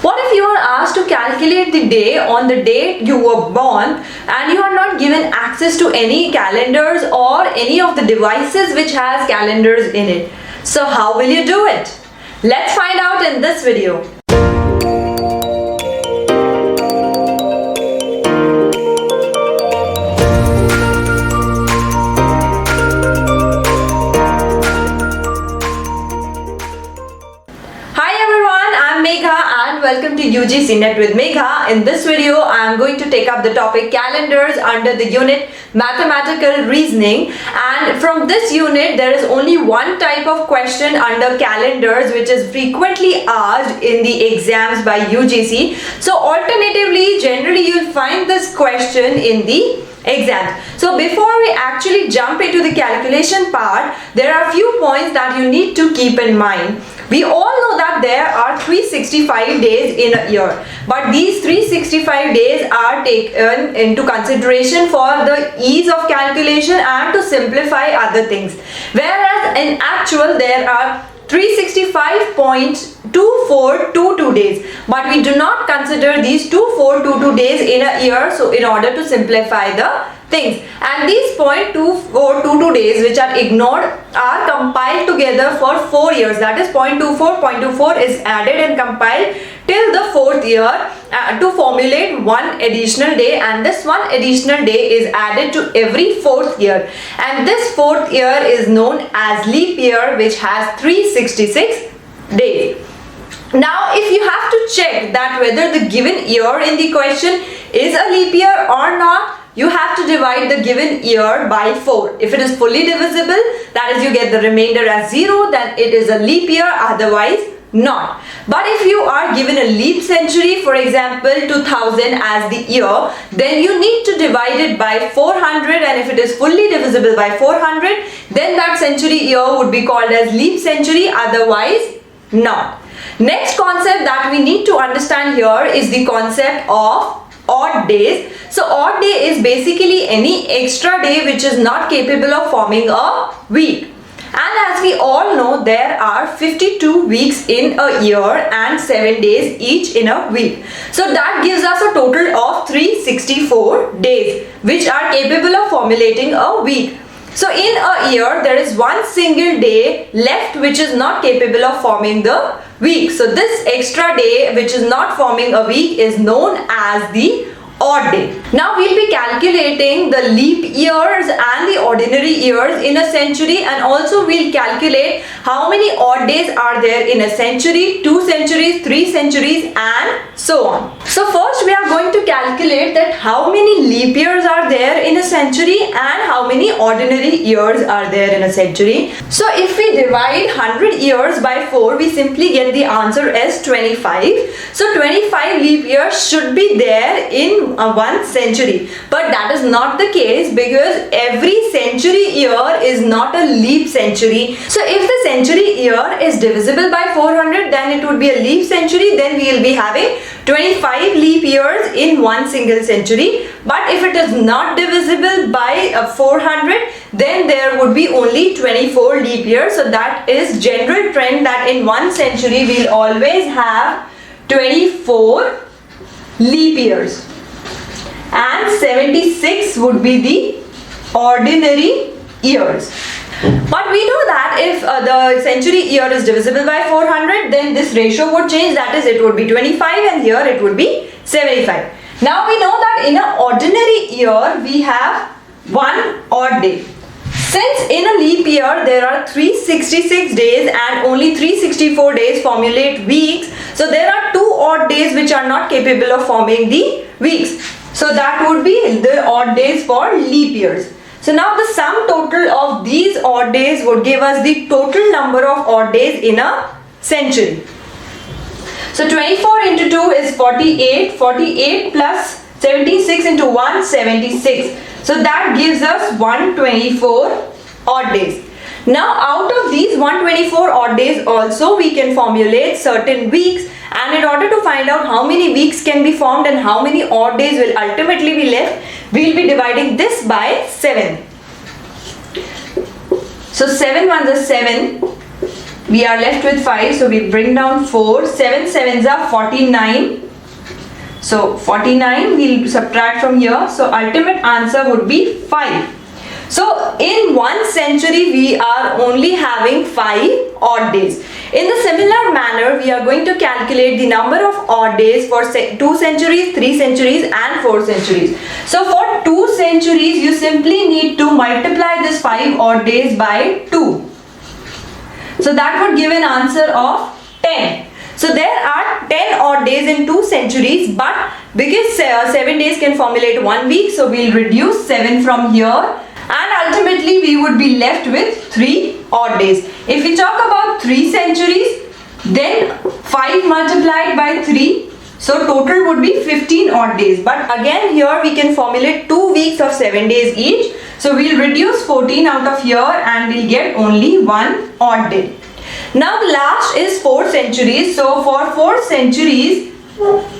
What if you are asked to calculate the day on the date you were born and you are not given access to any calendars or any of the devices which has calendars in it? So how will you do it? Let's find out in this video. Megha and welcome to UGC NET with Megha. In this video, I am going to take up the topic calendars under the unit mathematical reasoning, and from this unit there is only one type of question under calendars which is frequently asked in the exams by UGC. So alternatively, generally you'll find this question in the exam. So before we actually jump into the calculation part, there are a few points that you need to keep in mind. We all know that there are 365 days in a year, but these 365 days are taken into consideration for the ease of calculation and to simplify other things, whereas in actual there are 365.2422 days, but we do not consider these 2422 days in a year, so in order to simplify the things, and these 0.2422 days which are ignored are compiled together for 4 years. That is 0.24 is added and compiled till the 4th year to formulate one additional day, and this one additional day is added to every 4th year, and this 4th year is known as leap year, which has 366 days. Now if you have to check that whether the given year in the question is a leap year or not, you have to divide the given year by 4. If it is fully divisible, that is you get the remainder as 0, then it is a leap year, otherwise not. But if you are given a leap century, for example 2000 as the year, then you need to divide it by 400, and if it is fully divisible by 400, then that century year would be called as leap century, otherwise not. Next concept that we need to understand here is the concept of odd days. So odd day is basically any extra day which is not capable of forming a week. And as we all know, there are 52 weeks in a year and 7 days each in a week. So that gives us a total of 364 days which are capable of formulating a week. So in a year there is one single day left which is not capable of forming the week. So this extra day which is not forming a week is known as the odd day. Now we'll be calculating the leap years and the ordinary years in a century, and also we'll calculate how many odd days are there in a century, 2 centuries, 3 centuries, and so on. So first we are going to calculate that how many leap years are there in a century and how many ordinary years are there in a century. So if we divide 100 years by 4, we simply get the answer as 25. So 25 leap years should be there in one century, but that is not the case because every century year is not a leap century. So if the century year is divisible by 400, then it would be a leap century, then we will be having 25 leap years in one single century. But if it is not divisible by 400, then there would be only 24 leap years. So that is general trend that in one century we'll always have 24 leap years, and 76 would be the ordinary years. But we know that if the century year is divisible by 400, then this ratio would change, that is it would be 25 and here it would be 75. Now we know that in an ordinary year we have one odd day. Since in a leap year there are 366 days and only 364 days formulate weeks, so there are 2 odd days which are not capable of forming the weeks. So that would be the odd days for leap years. So now the sum total of these odd days would give us the total number of odd days in a century. So 24 into 2 is 48, 48 plus 76 into 1, 76. So that gives us 124 odd days. Now out of these 124 odd days also we can formulate certain weeks, and in order to find out how many weeks can be formed and how many odd days will ultimately be left, we will be dividing this by 7. So 7 ones are 7, We are left with 5, so we bring down 4. 7 sevens are 49. So 49 we'll subtract from here. So ultimate answer would be 5. So in 1 century we are only having 5 odd days. In the similar manner, we are going to calculate the number of odd days for 2 centuries, 3 centuries and 4 centuries. So for 2 centuries, you simply need to multiply this 5 odd days by 2. So that would give an answer of 10. So there are 10 odd days in 2 centuries, but because 7 days can formulate 1 week, so we'll reduce 7 from here. And ultimately we would be left with 3 odd days. If we talk about 3 centuries, then 5 multiplied by 3, so total would be 15 odd days. But again here we can formulate 2 weeks of 7 days each. So we'll reduce 14 out of here and we'll get only 1 odd day. Now the last is 4 centuries. So for 4 centuries,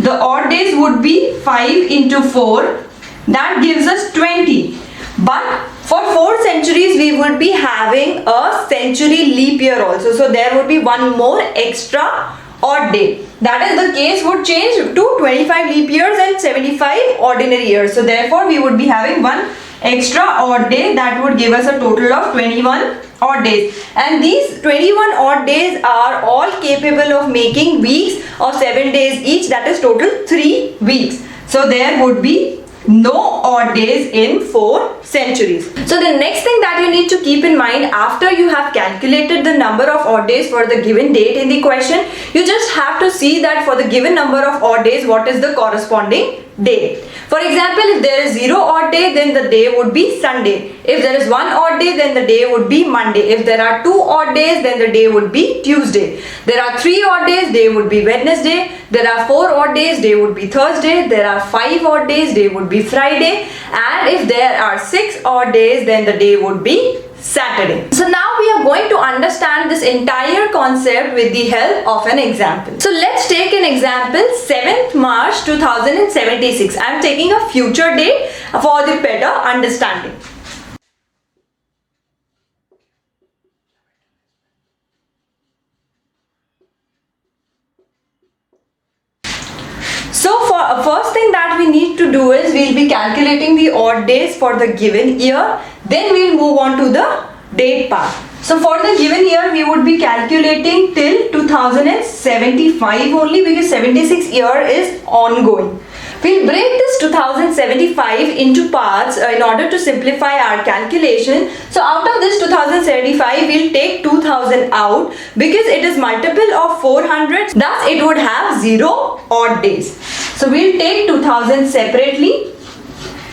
the odd days would be 5 into 4. That gives us 20. But for 4 centuries we would be having a century leap year also. So there would be 1 more extra odd day. That is, the case would change to 25 leap years and 75 ordinary years. So therefore we would be having 1 extra odd day. That would give us a total of 21 odd days. And these 21 odd days are all capable of making weeks of 7 days each. That is total 3 weeks. So there would be no odd days in 4 centuries. So the next thing that you need to keep in mind after you have calculated the number of odd days for the given date in the question, you just have to see that for the given number of odd days, what is the corresponding day. For example, if there is 0 odd day, then the day would be Sunday. If there is 1 odd day, then the day would be Monday. If there are 2 odd days, then the day would be Tuesday. There are 3 odd days, day would be Wednesday. There are 4 odd days, day would be Thursday. There are 5 odd days, day would be Friday. And if there are 6 odd days, then the day would be Saturday. So now we are going to understand this entire concept with the help of an example. So let's take an example, 7th March 2076. I am taking a future date for the better understanding. So for first thing that we need to do is we'll be calculating the odd days for the given year. Then we'll move on to the date part. So for the given year, we would be calculating till 2075 only, because 76 year is ongoing. We'll break this 2075 into parts in order to simplify our calculation. So out of this 2075, we'll take 2000 out because it is multiple of 400. Thus, it would have 0 odd days. So we'll take 2000 separately.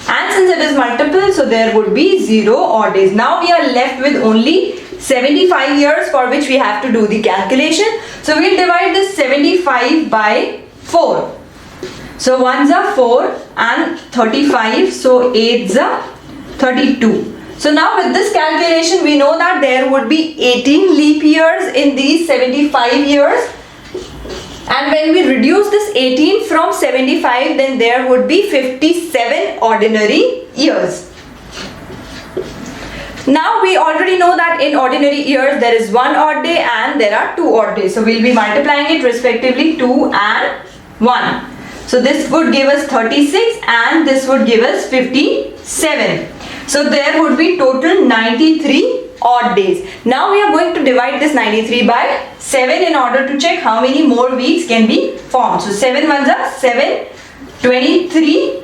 And since it is multiple, so there would be 0 odd days. Now we are left with only 75 years for which we have to do the calculation. So we'll divide this 75 by 4. So 1s are 4 and 35, so 8s are 32. So now with this calculation, we know that there would be 18 leap years in these 75 years. And when we reduce this 18 from 75, then there would be 57 ordinary years. Now we already know that in ordinary years there is 1 odd day and there are 2 odd days. So we'll be multiplying it respectively 2 and 1. So this would give us 36 and this would give us 57. So there would be total 93 odd days. Now we are going to divide this 93 by 7 in order to check how many more weeks can be formed. So 7 ones are 7, 23.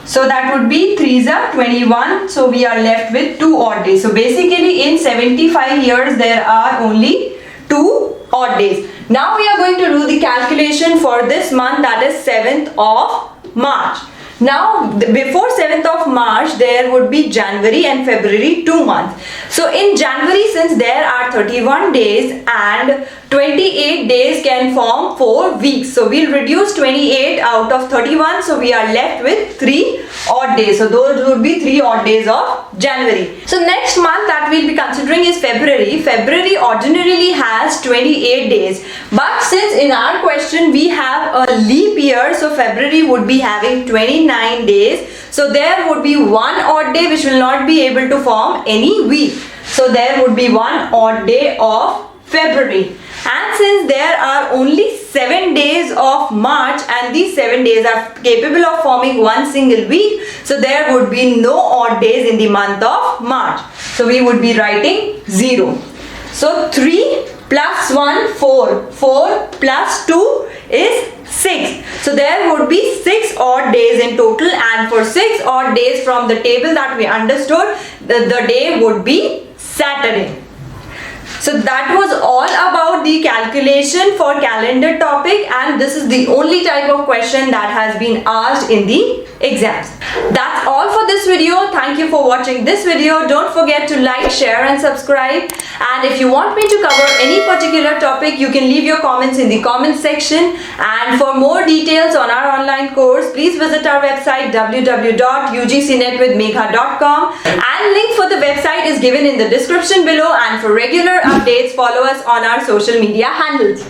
So that would be 3s are 21. So we are left with 2 odd days. So basically in 75 years there are only 2 odd days. Now we are going to do the calculation for this month, that is 7th of March. Now before 7th of March there would be January and February 2 months. So in January, since there are 31 days and 28 days can form 4 weeks. So we'll reduce 28 out of 31. So we are left with 3 odd days. So those would be 3 odd days of January. So next month that we'll be considering is February. February ordinarily has 28 days. But since in our question we have a leap year, so February would be having 29 days. So there would be 1 odd day which will not be able to form any week. So there would be 1 odd day of February. And since there are only 7 days of March and these 7 days are capable of forming one single week, so there would be no odd days in the month of March. So we would be writing 0. So 3 plus 1, 4. 4 plus 2 is 6. So there would be 6 odd days in total, and for 6 odd days from the table that we understood, the day would be Saturday. So that was all about the calculation for calendar topic, and this is the only type of question that has been asked in the exams. That's all for this video. Thank you for watching this video. Don't forget to like, share and subscribe. And if you want me to cover any particular topic, you can leave your comments in the comment section. And for more details on our online course, please visit our website www.ugcnetwithmegha.com, and link for the website is given in the description below. And for regular updates, follow us on our social media handles.